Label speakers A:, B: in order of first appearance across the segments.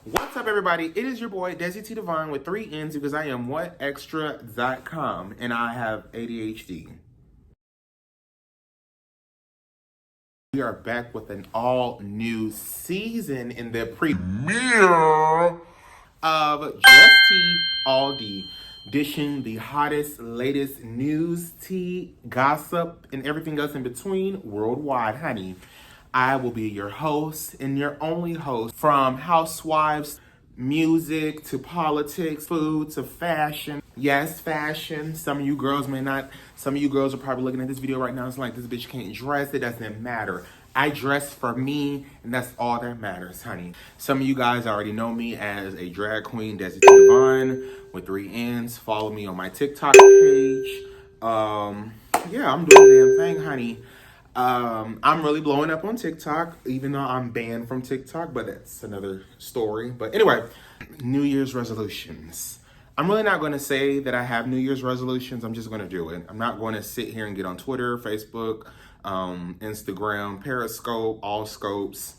A: What's up, everybody? It is your boy, Desi T Devonnn, with 3 N's because I am WhatExtra.com and I have ADHD. We are back with an all-new season in the premiere of Just Tea All D, dishing the hottest, latest news, tea, gossip, and everything else in between worldwide, honey. I will be your host and your only host, from housewives, music, to politics, food, to fashion. Yes, fashion. Some of you girls are probably looking at this video right now. It's like, this bitch can't dress. It doesn't matter. I dress for me, and that's all that matters, honey. Some of you guys already know me as a drag queen, Desi T Devonnn, with 3 N's. Follow me on my TikTok page. Yeah, I'm doing the damn thing, honey. I'm really blowing up on TikTok, even though I'm banned from TikTok, but that's another story. But anyway, New Year's resolutions. I'm really not going to say that I have New Year's resolutions. I'm just going to do it. I'm not going to sit here and get on Twitter, Facebook, Instagram, Periscope, all scopes,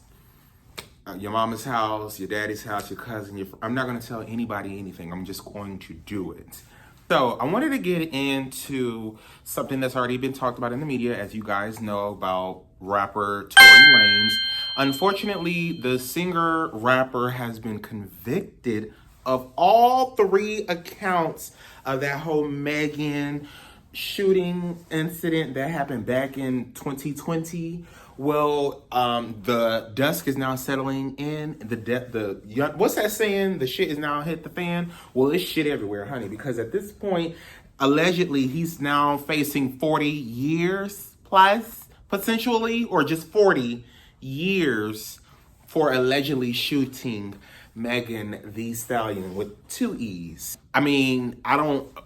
A: your mama's house, your daddy's house, your cousin. I'm not going to tell anybody anything. I'm just going to do it. So I wanted to get into something that's already been talked about in the media, as you guys know, about rapper Tory Lanez. Unfortunately, the singer-rapper has been convicted of all 3 accounts of that whole Megan shooting incident that happened back in 2020. Well, the dust is now settling in. What's that saying? The shit is now hit the fan. Well, it's shit everywhere, honey, because at this point, allegedly, he's now facing 40 years plus, potentially, or just 40 years for allegedly shooting Megan Thee Stallion with 2 E's. I mean,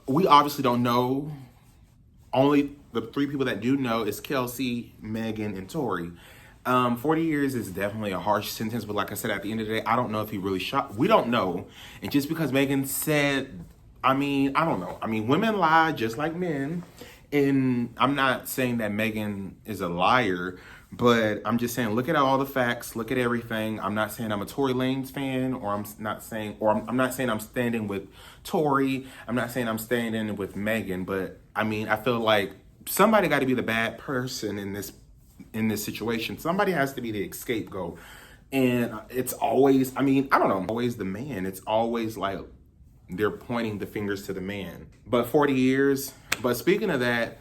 A: we obviously don't know. Only the 3 people that do know is Kelsey, Megan, and Tory. 40 years is definitely a harsh sentence, but like I said, at the end of the day, I don't know if he really shot. We don't know. And just because Megan said, I don't know. Women lie just like men. And I'm not saying that Megan is a liar, but I'm just saying, look at all the facts, look at everything. I'm not saying I'm a Tory Lanez fan, or I'm not saying I'm standing with Tory. I'm not saying I'm standing with Megan, but I feel like somebody got to be the bad person in this situation. Somebody has to be the scapegoat. And it's always, always the man. It's always like they're pointing the fingers to the man. But 40 years, but speaking of that,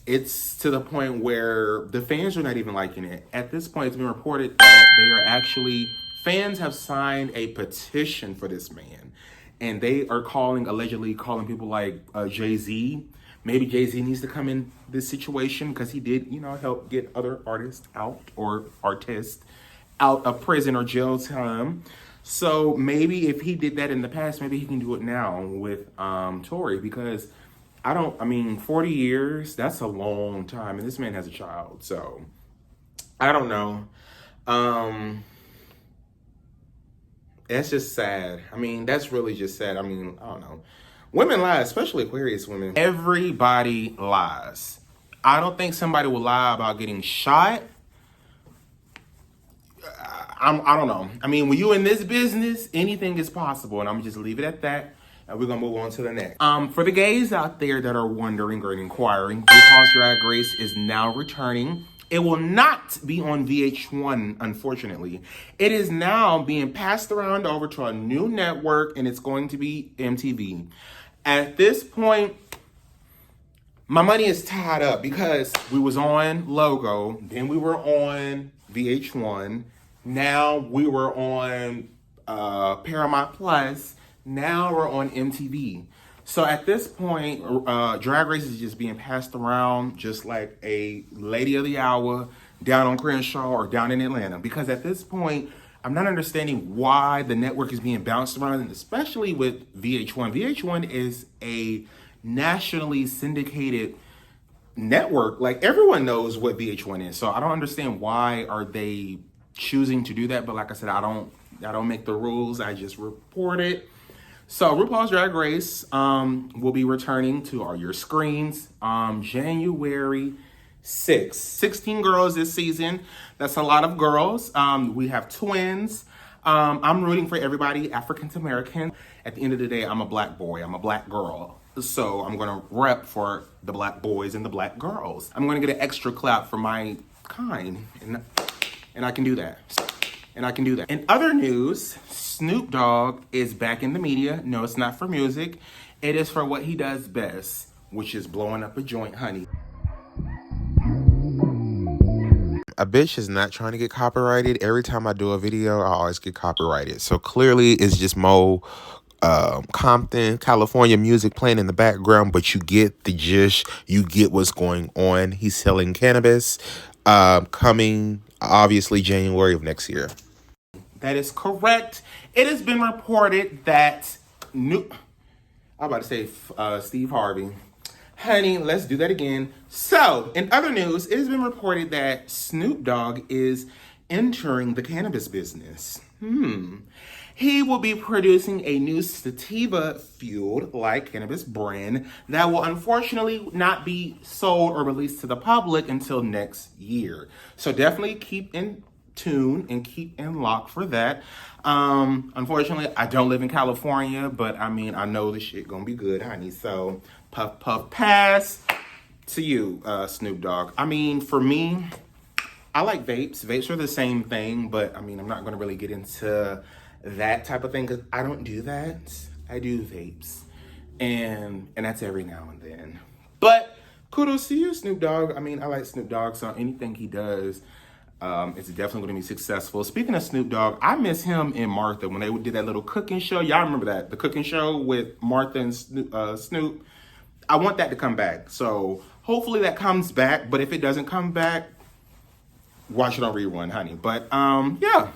A: it's to the point where the fans are not even liking it. At this point, it's been reported that fans have signed a petition for this man. And they are allegedly calling people like Jay-Z. Maybe Jay-Z needs to come in this situation because he did, help get other artists out of prison or jail time. So maybe if he did that in the past, maybe he can do it now with Tory, because 40 years, that's a long time. And this man has a child. So I don't know. That's just sad. That's really just sad. I don't know. Women lie, especially Aquarius women. Everybody lies. I don't think somebody will lie about getting shot. I don't know. When you in this business, anything is possible, and I'm just leave it at that. And we're gonna move on to the next. For the gays out there that are wondering or inquiring, RuPaul's Drag Race is now returning. It will not be on VH1, unfortunately. It is now being passed around over to a new network, and it's going to be MTV. At this point, my money is tied up because we was on Logo, then we were on VH1, now we were on Paramount Plus, now we're on MTV. So at this point, Drag Race is just being passed around just like a lady of the hour down on Crenshaw or down in Atlanta. Because at this point, I'm not understanding why the network is being bounced around, and especially with VH1. VH1 is a nationally syndicated network. Like, everyone knows what VH1 is. So I don't understand why are they choosing to do that. But like I said, I don't make the rules. I just report it. So RuPaul's Drag Race will be returning to all your screens January 6th. 16 girls this season. That's a lot of girls. We have twins. I'm rooting for everybody, African American. At the end of the day, I'm a black boy. I'm a black girl. So I'm going to rep for the black boys and the black girls. I'm going to get an extra clap for my kind. And I can do that. And I can do that. In other news, Snoop Dogg is back in the media. No, it's not for music. It is for what he does best, which is blowing up a joint, honey. A bitch is not trying to get copyrighted. Every time I do a video, I always get copyrighted. So clearly it's just Mo Compton, California music playing in the background, but you get the gist. You get what's going on. He's selling cannabis, coming obviously January of next year. That is correct. It has been reported that I'm about to say Steve Harvey. Honey, let's do that again. So, in other news, it has been reported that Snoop Dogg is entering the cannabis business. He will be producing a new sativa-fueled light cannabis brand that will unfortunately not be sold or released to the public until next year. So definitely keep in tune and keep in lock for that. Unfortunately, I don't live in California, but I mean, I know the shit gonna be good, honey. So puff, puff, pass to you, Snoop Dogg. I mean, for me, I like vapes. Vapes are the same thing, but I mean, I'm not gonna really get into that type of thing because I don't do that. I do vapes, and that's every now and then. But kudos to you, Snoop Dogg. I mean, I like Snoop Dogg, so anything he does, it's definitely going to be successful. Speaking of Snoop Dogg, I miss him and Martha when they did that little cooking show. Y'all remember that? The cooking show with Martha and Snoop. I want that to come back. So hopefully that comes back. But if it doesn't come back, watch it on rerun, honey. But yeah.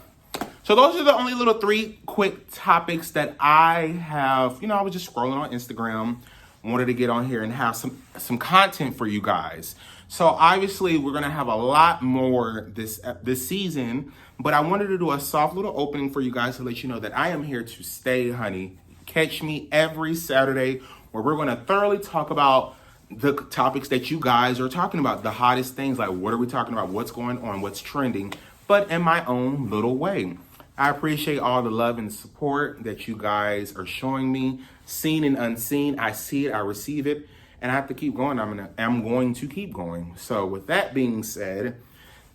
A: So those are the only little 3 quick topics that I have. You know, I was just scrolling on Instagram, wanted to get on here and have some content for you guys. So obviously we're gonna have a lot more this season, but I wanted to do a soft little opening for you guys to let you know that I am here to stay, honey. Catch me every Saturday where we're gonna thoroughly talk about the topics that you guys are talking about, the hottest things, like what are we talking about, what's going on, what's trending, but in my own little way. I appreciate all the love and support that you guys are showing me, seen and unseen. I see it, I receive it, and I have to keep going. I'm going to keep going. So with that being said,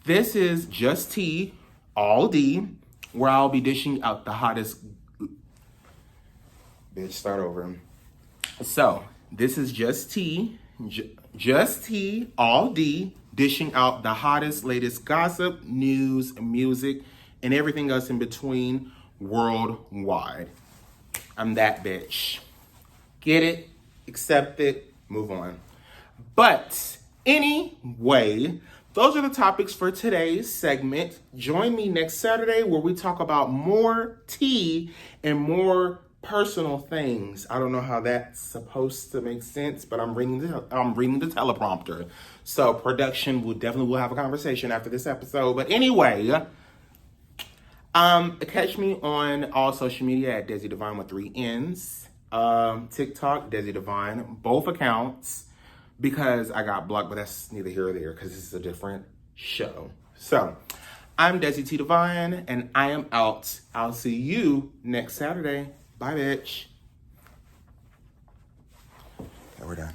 A: this is Just T, all D, where I'll be dishing out the hottest. Bitch, start over. So this is Just T, Just T, all D, dishing out the hottest, latest gossip, news, music, and everything else in between worldwide. I'm that bitch. Get it, accept it, move on. But anyway, those are the topics for today's segment. Join me next Saturday where we talk about more tea and more personal things. I don't know how that's supposed to make sense, but I'm reading the teleprompter. So production will definitely have a conversation after this episode. But anyway, catch me on all social media at Desi Devonnn with 3 N's. TikTok, Desi Devonnn, both accounts, because I got blocked, but that's neither here or there because this is a different show. So, I'm Desi T Devonnn, and I am out. I'll see you next Saturday. Bye, bitch. Okay, we're done.